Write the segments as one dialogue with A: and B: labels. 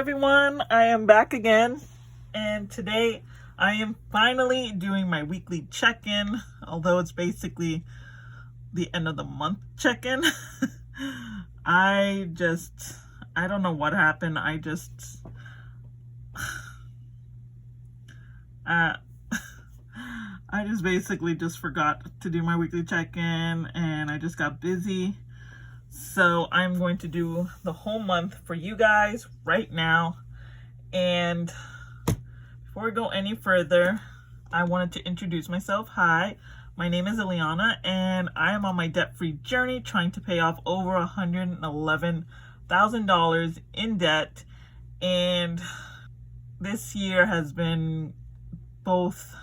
A: everyone, I am back again, and today I am finally doing my weekly check-in, although it's basically the end of the month check-in. I don't know what happened. I basically just forgot to do my weekly check-in, and I just got busy. So I'm going to do the whole month for you guys right now. And before we go any further, I wanted to introduce myself. Hi, my name is Eliana, and I am on my debt-free journey trying to pay off over $111,000 in debt. And this year has been both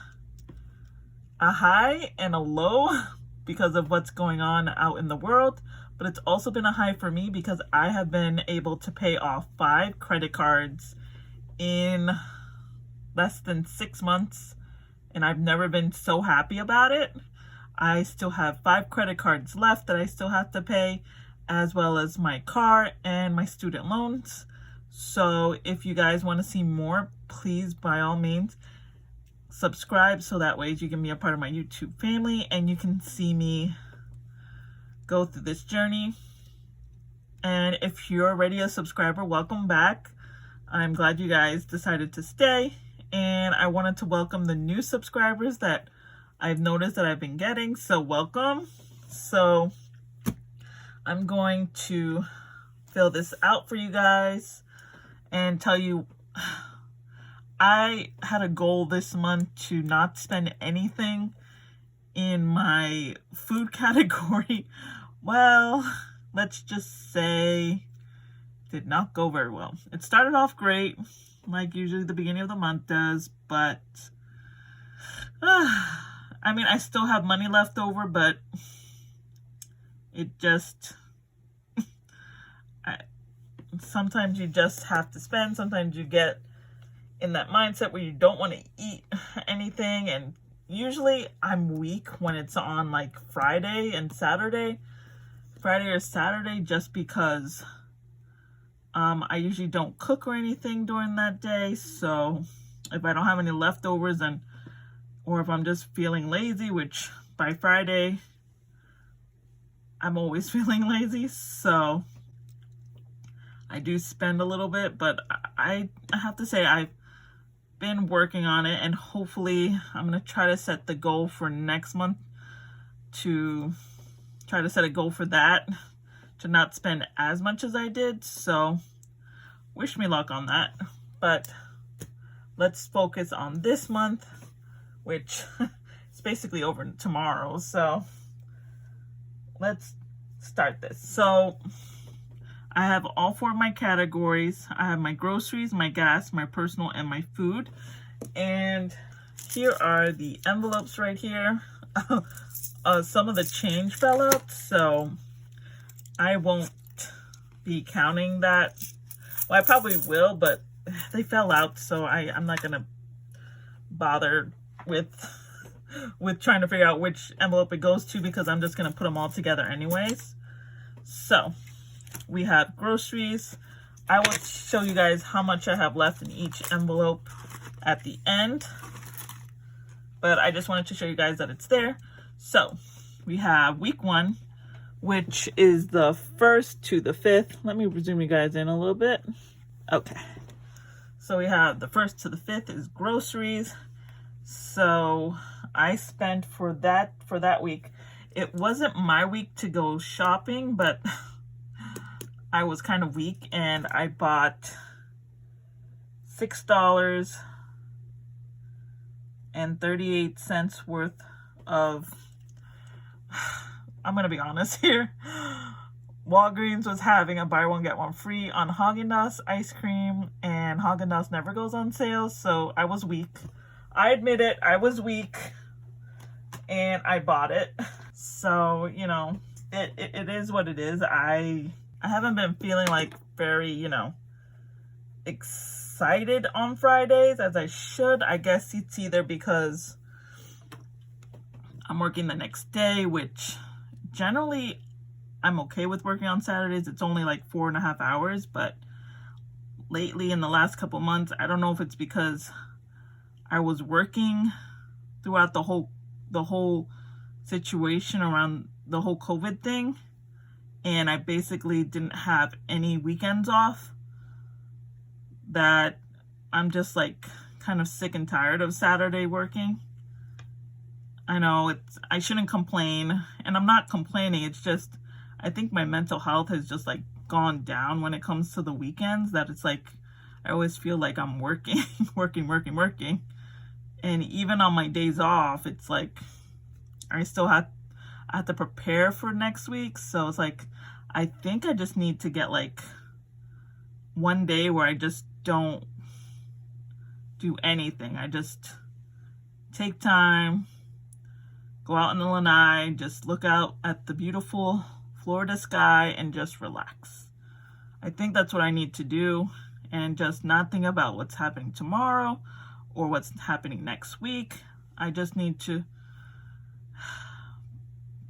A: a high and a low because of what's going on out in the world. But it's also been a high for me because I have been able to pay off 5 credit cards in less than 6 months, and I've never been so happy about it. I still have 5 credit cards left that I still have to pay, as well as my car and my student loans. So if you guys want to see more, please, by all means, subscribe so that way you can be a part of my YouTube family and you can see me go through this journey. And if you're already a subscriber, welcome back. I'm glad you guys decided to stay, and I wanted to welcome the new subscribers that I've noticed that I've been getting, so welcome. So I'm going to fill this out for you guys and tell you I had a goal this month to not spend anything in my food category. Well, let's just say did not go very well. It started off great, like usually the beginning of the month does, but I mean, I still have money left over, but it just sometimes you just have to spend. Sometimes you get in that mindset where you don't want to eat anything, and usually I'm weak when it's on like Friday or Saturday, just because I usually don't cook or anything during that day. So if I don't have any leftovers, or if I'm just feeling lazy, which by Friday I'm always feeling lazy, so I do spend a little bit. But I have to say I've been working on it, and hopefully I'm going to try to set the goal for next month to try to set a goal for that, to not spend as much as I did. So wish me luck on that. But let's focus on this month, which is basically over tomorrow. So let's start this. So I have all 4 of my categories. I have my groceries, my gas, my personal, and my food. And here are the envelopes right here. Some of the change fell out, so I won't be counting that. Well, I probably will, but they fell out, so I'm not gonna bother with trying to figure out which envelope it goes to, because I'm just gonna put them all together anyways. So we have groceries. I will show you guys how much I have left in each envelope at the end, but I just wanted to show you guys that it's there. So we have week 1, which is the 1st to the 5th. Let me zoom you guys in a little bit. Okay. So we have the 1st to the 5th is groceries. So I spent for that week. It wasn't my week to go shopping, but I was kind of weak, and I bought $6.38 worth of, I'm going to be honest here, Walgreens was having a buy one get one free on Haagen-Dazs ice cream, and Haagen-Dazs never goes on sale, so I was weak. I admit it, I was weak, and I bought it. So, you know, it is what it is. I haven't been feeling like very, excited on Fridays as I should. I guess it's either because I'm working the next day, which generally I'm okay with working on Saturdays. It's only like 4.5 hours, but lately in the last couple months. I don't know if it's because I was working throughout the whole situation around the whole COVID thing, and I basically didn't have any weekends off, that I'm just like kind of sick and tired of Saturday working. I know I shouldn't complain, and I'm not complaining. It's just I think my mental health has just like gone down when it comes to the weekends, that it's like I always feel like I'm working working. And even on my days off, it's like I have to prepare for next week. So it's like I think I just need to get like one day where I just don't do anything. I just take time, go out in the lanai, just look out at the beautiful Florida sky and just relax. I think that's what I need to do, and just not think about what's happening tomorrow or what's happening next week. I just need to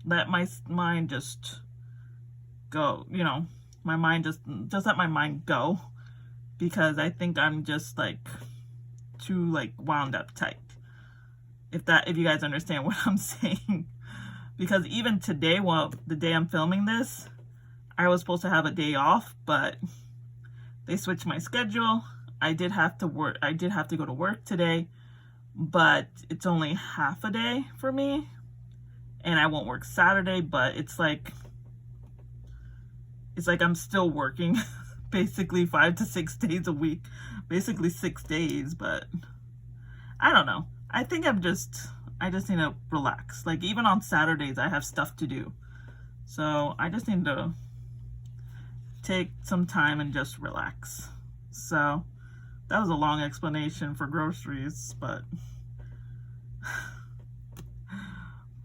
A: let my mind just go, my mind just let my mind go, because I think I'm just like too like wound up tight. If you guys understand what I'm saying. Because even today, well, the day I'm filming this, I was supposed to have a day off, but they switched my schedule. I did have to go to work today, but it's only half a day for me, and I won't work Saturday, but it's like I'm still working basically 5 to 6 days a week, basically 6 days, but I don't know. I think I just need to relax. Like even on Saturdays, I have stuff to do. So I just need to take some time and just relax. So that was a long explanation for groceries, but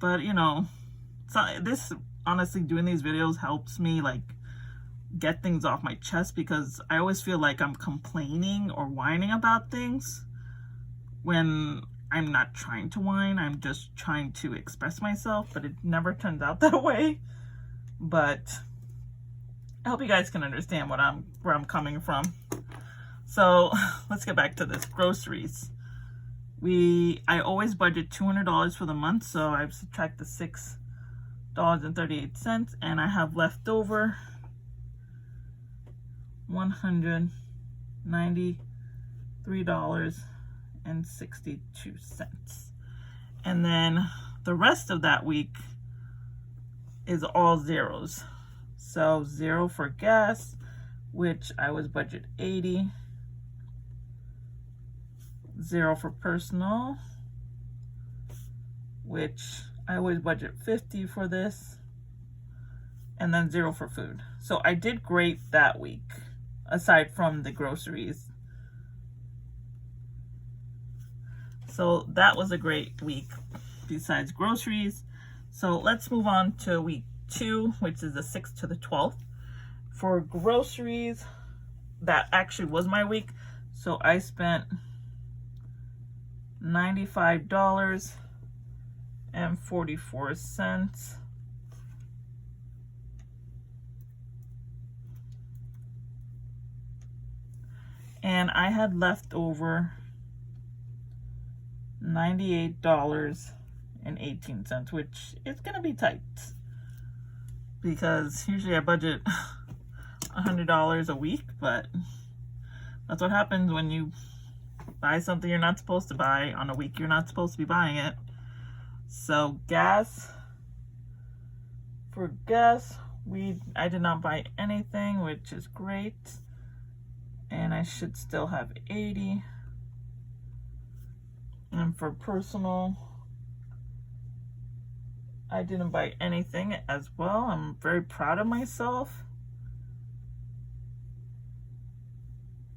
A: so this, honestly, doing these videos helps me like get things off my chest, because I always feel like I'm complaining or whining about things when I'm not trying to whine. I'm just trying to express myself, but it never turns out that way. But I hope you guys can understand where I'm coming from. So let's get back to this groceries. I always budget $200 for the month, so I've subtracted $6.38, and I have left over $193.62. And then the rest of that week is all zeros. So 0 for gas, which I was budget $80. 0 for personal, which I always budget $50 for this. And then 0 for food. So I did great that week, aside from the groceries. So that was a great week besides groceries. So let's move on to week 2, which is the 6th to the 12th. For groceries, that actually was my week. So I spent $95.44. And I had left over $98.18, which is gonna be tight, because usually I budget $100 a week, but that's what happens when you buy something you're not supposed to buy on a week you're not supposed to be buying it. So for gas, I did not buy anything, which is great, and I should still have 80. And for personal, I didn't buy anything as well. I'm very proud of myself.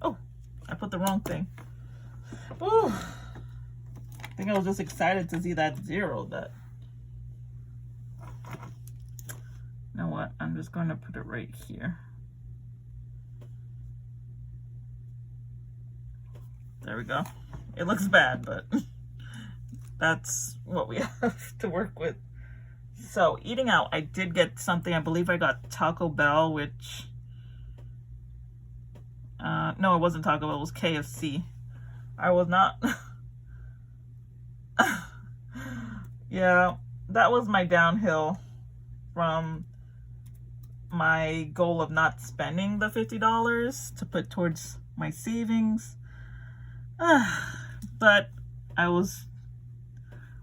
A: Oh, I put the wrong thing. Ooh, I think I was just excited to see that 0. You know what? I'm just going to put it right here. There we go. It looks bad, but that's what we have to work with. So eating out, I did get something. I believe I got Taco Bell, which No, it wasn't Taco Bell, it was KFC. I was not. Yeah, that was my downhill from my goal of not spending the $50 to put towards my savings. But I was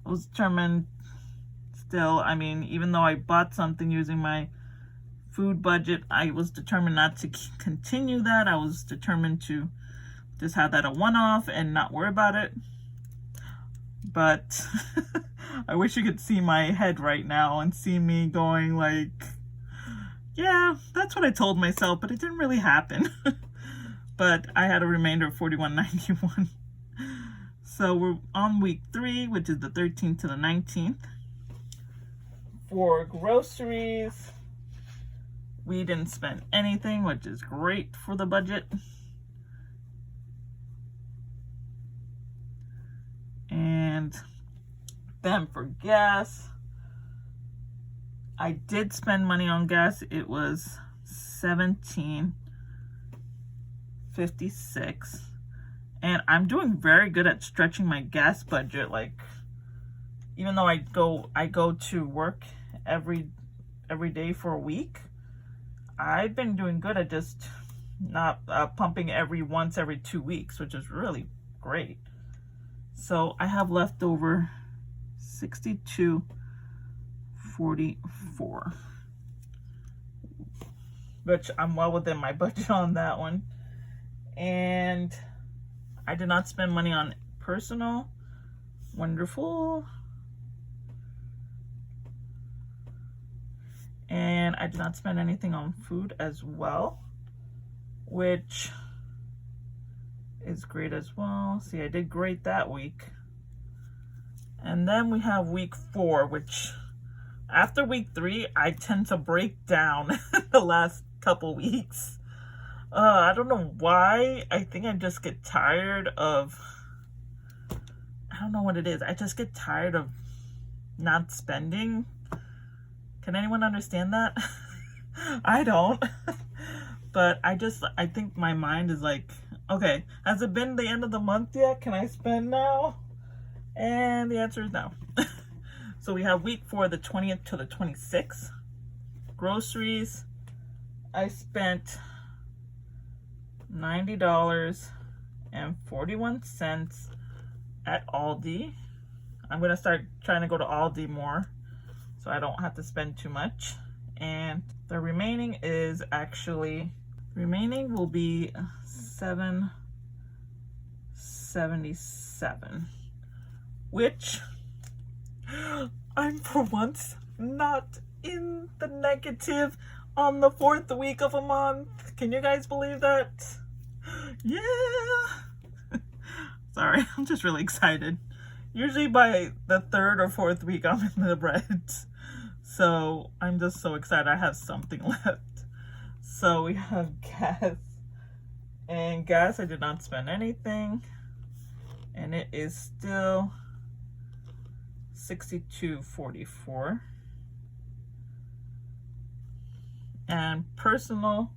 A: determined still. I mean, even though I bought something using my food budget, I was determined not to continue that. I was determined to just have that a one-off and not worry about it. But I wish you could see my head right now and see me going like, yeah, that's what I told myself, but it didn't really happen. But I had a remainder of $41.91. So we're on week 3, which is the 13th to the 19th. For groceries, we didn't spend anything, which is great for the budget. And then for gas, I did spend money on gas. It was $17.56. And I'm doing very good at stretching my gas budget. Like, even though I go to work every day for a week, I've been doing good at just not pumping once every 2 weeks, which is really great. So I have left over $62.44, which I'm well within my budget on that one. And I did not spend money on personal. Wonderful. And I did not spend anything on food as well, which is great as well. See, I did great that week. And then we have week 4, which after week 3, I tend to break down the last couple weeks. I don't know why. I think I just get tired of, I don't know what it is. I just get tired of not spending. Can anyone understand that? I don't. But I think my mind is like, okay, has it been the end of the month yet? Can I spend now? And the answer is no. So we have week 4, the 20th to the 26th. Groceries, I spent $90.41 at Aldi. I'm going to start trying to go to Aldi more so I don't have to spend too much. And the remaining will be $7.77, which I'm for once not in the negative on the 4th week of a month. Can you guys believe that? Yeah. Sorry, I'm just really excited. Usually by the 3rd or 4th week, I'm in the red. So I'm just so excited I have something left. So we have gas. And gas, I did not spend anything. And it is still $62.44. And personal,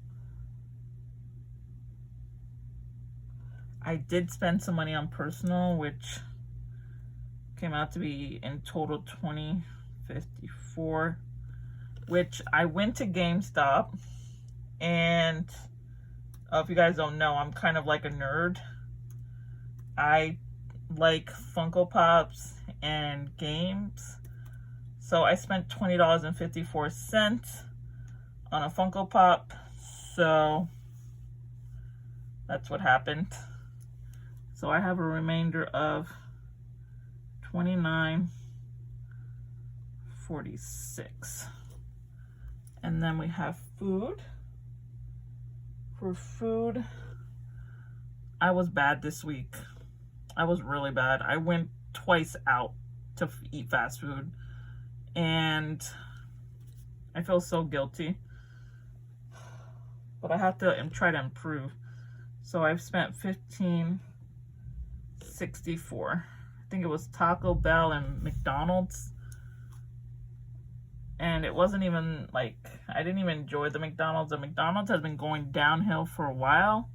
A: I did spend some money on personal, which came out to be in total $20.54, which I went to GameStop. And if you guys don't know, I'm kind of like a nerd. I like Funko Pops and games. So I spent $20.54 on a Funko Pop. So that's what happened. So I have a remainder of $29.46. And then we have food. For food, I was bad this week. I was really bad. I went twice out to eat fast food, and I feel so guilty. But I have to try to improve. So I've spent $15.64. I think it was Taco Bell and McDonald's. And it wasn't even like, I didn't even enjoy the McDonald's. The McDonald's has been going downhill for a while.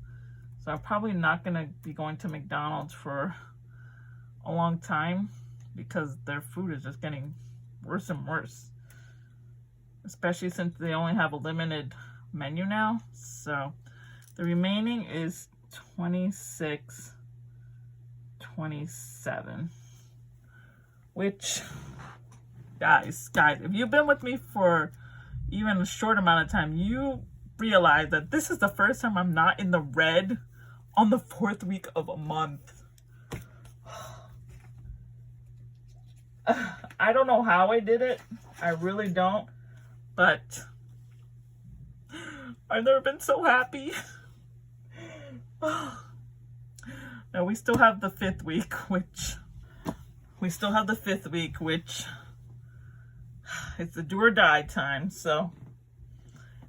A: So I'm probably not going to be going to McDonald's for a long time because their food is just getting worse and worse. Especially since they only have a limited menu now. So the remaining is $26.27. Which, guys, if you've been with me for even a short amount of time, you realize that this is the first time I'm not in the red on the 4th week of a month. I don't know how I did it. I really don't. But I've never been so happy. Now we still have the 5th week, which it's the do or die time. So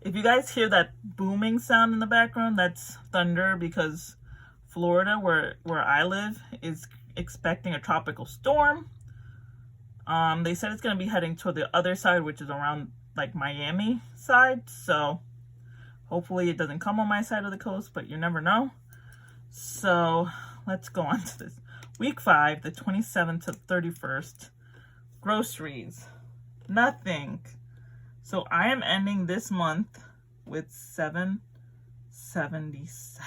A: if you guys hear that booming sound in the background, that's thunder, because Florida, where I live, is expecting a tropical storm. They said it's going to be heading to the other side, which is around like Miami side. So hopefully it doesn't come on my side of the coast, but you never know. So let's go on to this. Week 5, the 27th to 31st. Groceries. Nothing. So I am ending this month with $7.77.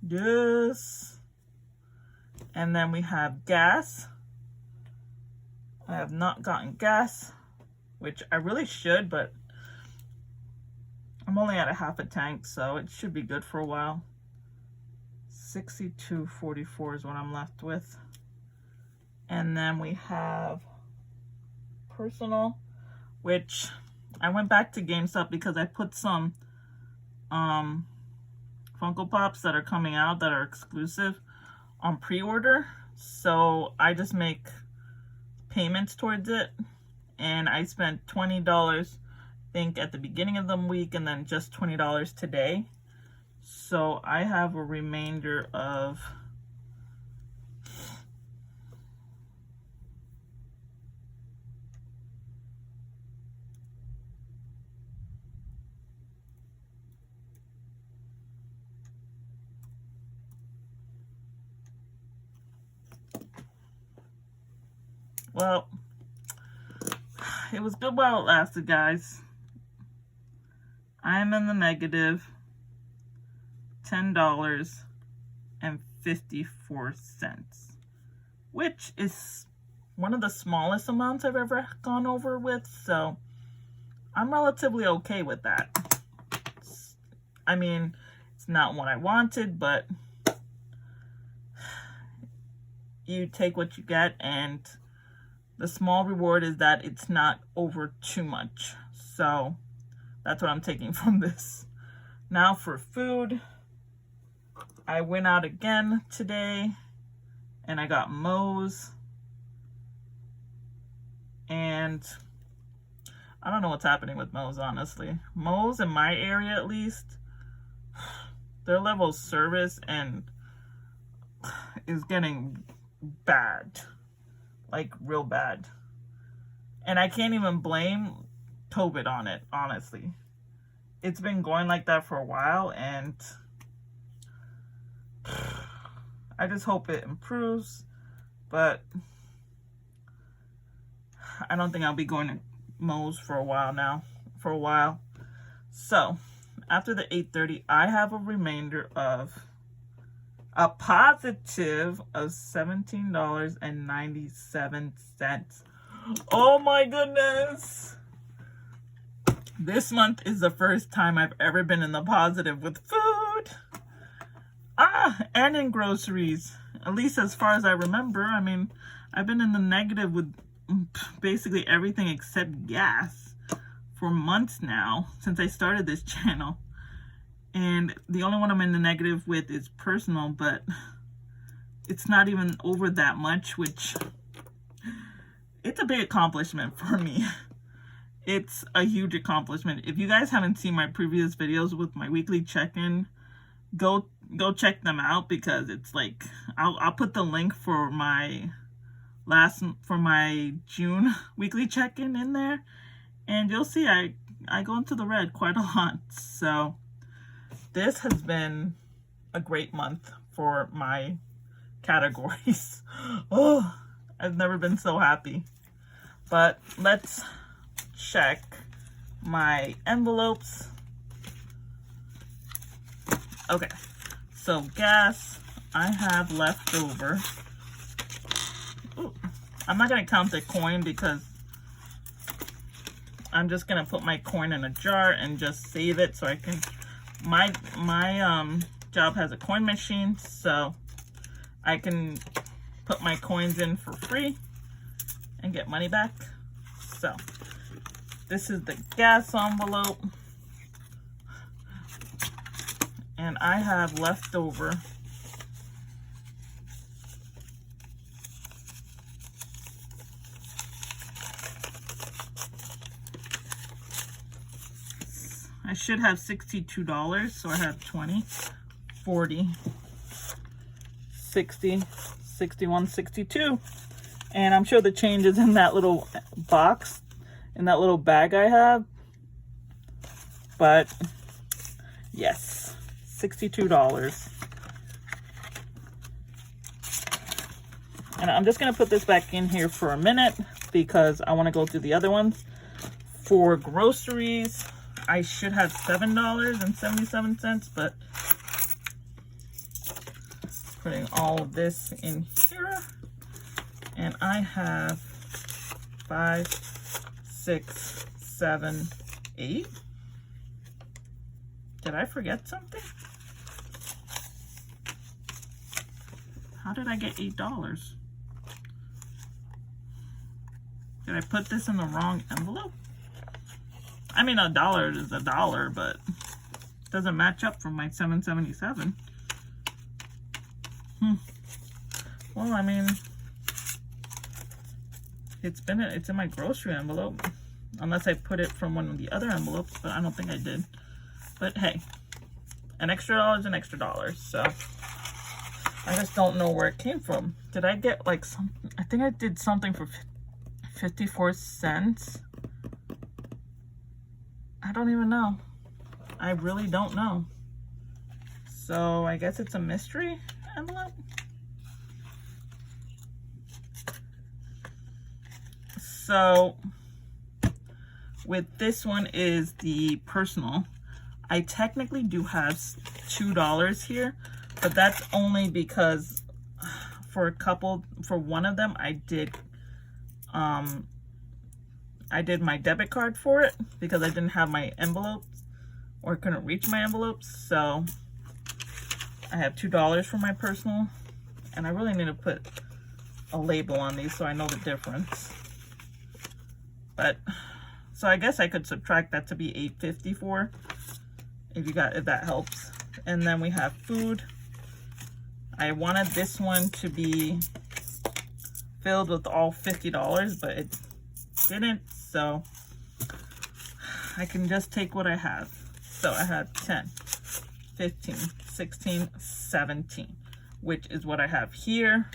A: Yes. And then we have gas. I have not gotten gas, which I really should, but I'm only at a half a tank, so it should be good for a while. $62.44 is what I'm left with. And then we have personal, which I went back to GameStop because I put some Funko Pops that are coming out that are exclusive on pre-order. So I just make payments towards it, and I spent $20 I think at the beginning of the week, and then just $20 today. So I have a remainder of well, it was good while it lasted, guys. I'm in the negative $10.54, which is one of the smallest amounts I've ever gone over with, so I'm relatively okay with that. I mean, it's not what I wanted, but you take what you get, and the small reward is that it's not over too much. So that's what I'm taking from this. Now for food, I went out again today and I got Moe's, and I don't know what's happening with Moe's, honestly. Moe's in my area, at least, their level of service and is getting bad, like real bad. And I can't even blame COVID on it, honestly. It's been going like that for a while, and I just hope it improves, but I don't think I'll be going to Moe's for a while now. So after the 8:30, I have a remainder of a positive of $17.97. Oh my goodness. This month is the first time I've ever been in the positive with food. And in groceries. At least as far as I remember. I mean, I've been in the negative with basically everything except gas for months now, since I started this channel. And the only one I'm in the negative with is personal, but it's not even over that much, which it's a big accomplishment for me. It's a huge accomplishment. If you guys haven't seen my previous videos with my weekly check-in, go check them out, because it's like, I'll put the link for my June weekly check-in in there, and you'll see I go into the red quite a lot. So this has been a great month for my categories. Oh, I've never been so happy. But let's check my envelopes. Okay, so gas I have left over. Ooh, I'm not gonna count the coin because I'm just gonna put my coin in a jar and just save it so I can. My job has a coin machine, so I can put my coins in for free and get money back. So this is the gas envelope, and I have left over I should have $62, so I have 20, 40, 60, 61, 62. And I'm sure the change is in that little box, in that little bag I have. But yes, $62. And I'm just gonna put this back in here for a minute because I wanna go through the other ones. For groceries, I should have $7.77, but putting all of this in here, and I have 5, 6, 7, 8. Did I forget something? How did I get $8? Did I put this in the wrong envelope? I mean, $1 is $1, but it doesn't match up from my $7.77. Well, I mean, it's in my grocery envelope, unless I put it from one of the other envelopes, but I don't think I did. But hey, an extra $1 is an extra $1, so I just don't know where it came from. Did I get like something? I think I did something for 54 cents. I don't even know. I really don't know. So I guess it's a mystery envelope. So with this one is the personal. I technically do have $2 here, but that's only because for one of them I did my debit card for it because I didn't have my envelopes or couldn't reach my envelopes. So I have $2 for my personal, and I really need to put a label on these so I know the difference. But so I guess I could subtract that to be $8.54 if that helps. And then we have food. I wanted this one to be filled with all $50, but it didn't, so I can just take what I have. So I have 10, 15, 16, 17, which is what I have here.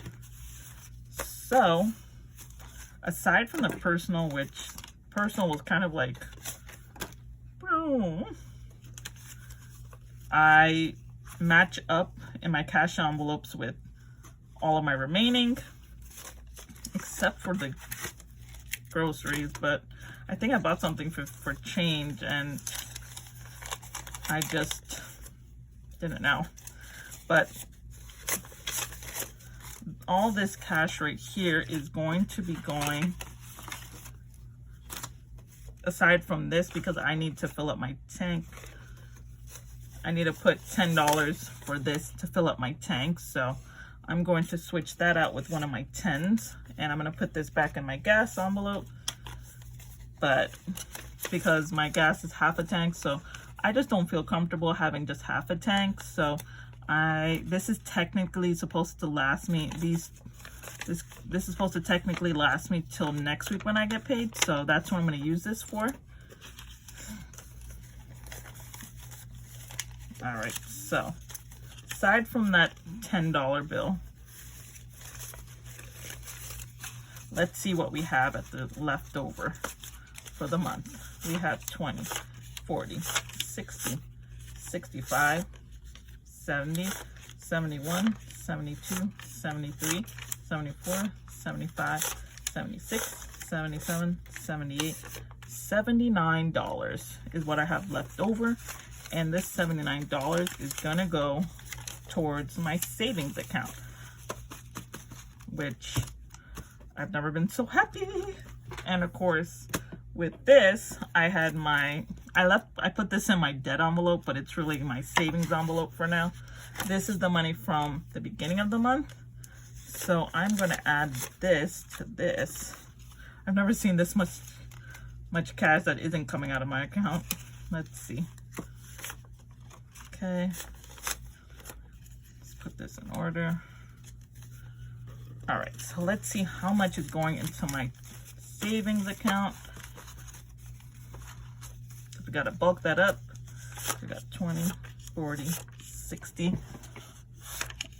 A: So aside from the personal, which personal was kind of like, I match up in my cash envelopes with all of my remaining, except for the groceries. But I think I bought something for change and I just didn't know. But all this cash right here is going to be going, aside from this, because I need to fill up my tank. I need to put $10 for this to fill up my tank. So I'm going to switch that out with one of my 10s, and I'm going to put this back in my gas envelope. But because my gas is half a tank, so I just don't feel comfortable having just half a tank. So this is technically supposed to last me, this is supposed to technically last me till next week when I get paid. So that's what I'm going to use this for. All right, so aside from that $10 bill, let's see what we have at the leftover for the month. We have 20, 40, 60, 65, 70, 71, 72, 73, 74, 75, 76, 77, 78, $79 is what I have left over. And this $79 is gonna go towards my savings account, which I've never been so happy. And of course, with this, I put this in my debt envelope, but it's really my savings envelope for now. This is the money from the beginning of the month. So I'm gonna add this to this. I've never seen this much cash that isn't coming out of my account. Let's see. Okay. Let's put this in order. All right, so let's see how much is going into my savings account. We gotta bulk that up. We got 20, 40, 60,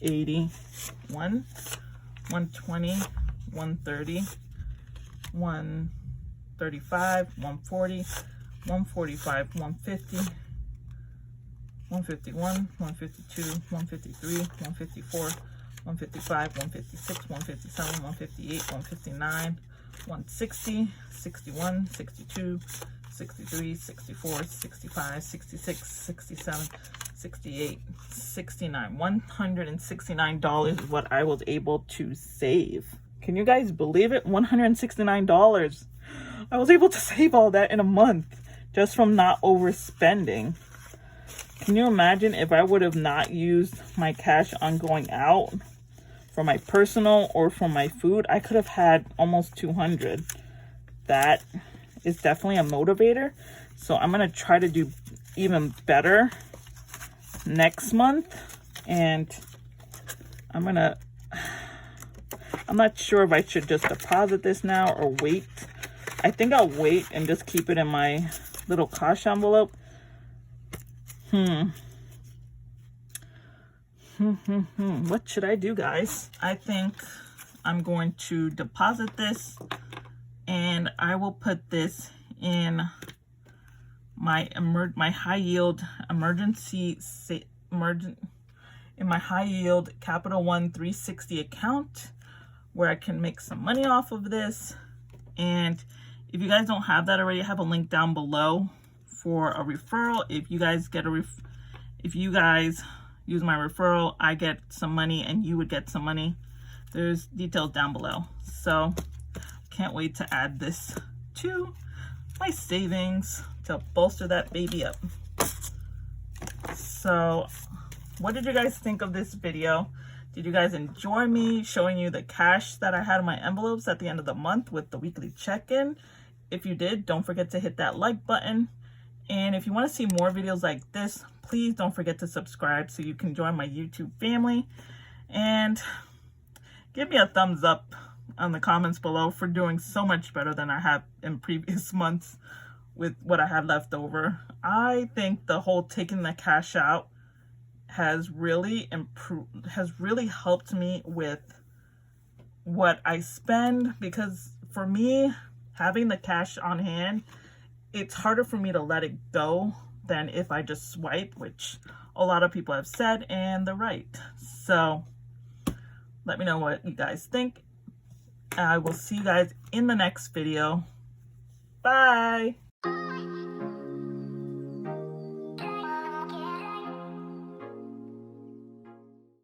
A: 80, 120, 130, 135, 140, 145, 150, 151, 152, 153, 154, 155, 156, 157, 158, 159, 160, 61, 62, 63, 64, 65, 66, 67, 68, 69. $169 is what I was able to save. Can you guys believe it? $169. I was able to save all that in a month just from not overspending. Can you imagine if I would have not used my cash on going out for my personal or for my food? I could have had almost $200. That is definitely a motivator. So I'm going to try to do even better next month. And I'm not sure if I should just deposit this now or wait. I think I'll wait and just keep it in my little cash envelope. What should I do, guys? I think I'm going to deposit this, and I will put this in my high yield in my high yield Capital One 360 account, where I can make some money off of this. And if you guys don't have that already, I have a link down below for a referral. If you guys use my referral, I get some money and you would get some money. There's details down below. So can't wait to add this to my savings to bolster that baby up. So what did you guys think of this video? Did you guys enjoy me showing you the cash that I had in my envelopes at the end of the month with the weekly check-in? If you did, don't forget to hit that like button. And if you want to see more videos like this, please don't forget to subscribe so you can join my YouTube family. And give me a thumbs up on the comments below for doing so much better than I have in previous months with what I had left over. I think the whole taking the cash out has really helped me with what I spend, because for me, having the cash on hand, it's harder for me to let it go than if I just swipe, which a lot of people have said, and they're right. So let me know what you guys think. I will see you guys in the next video. Bye.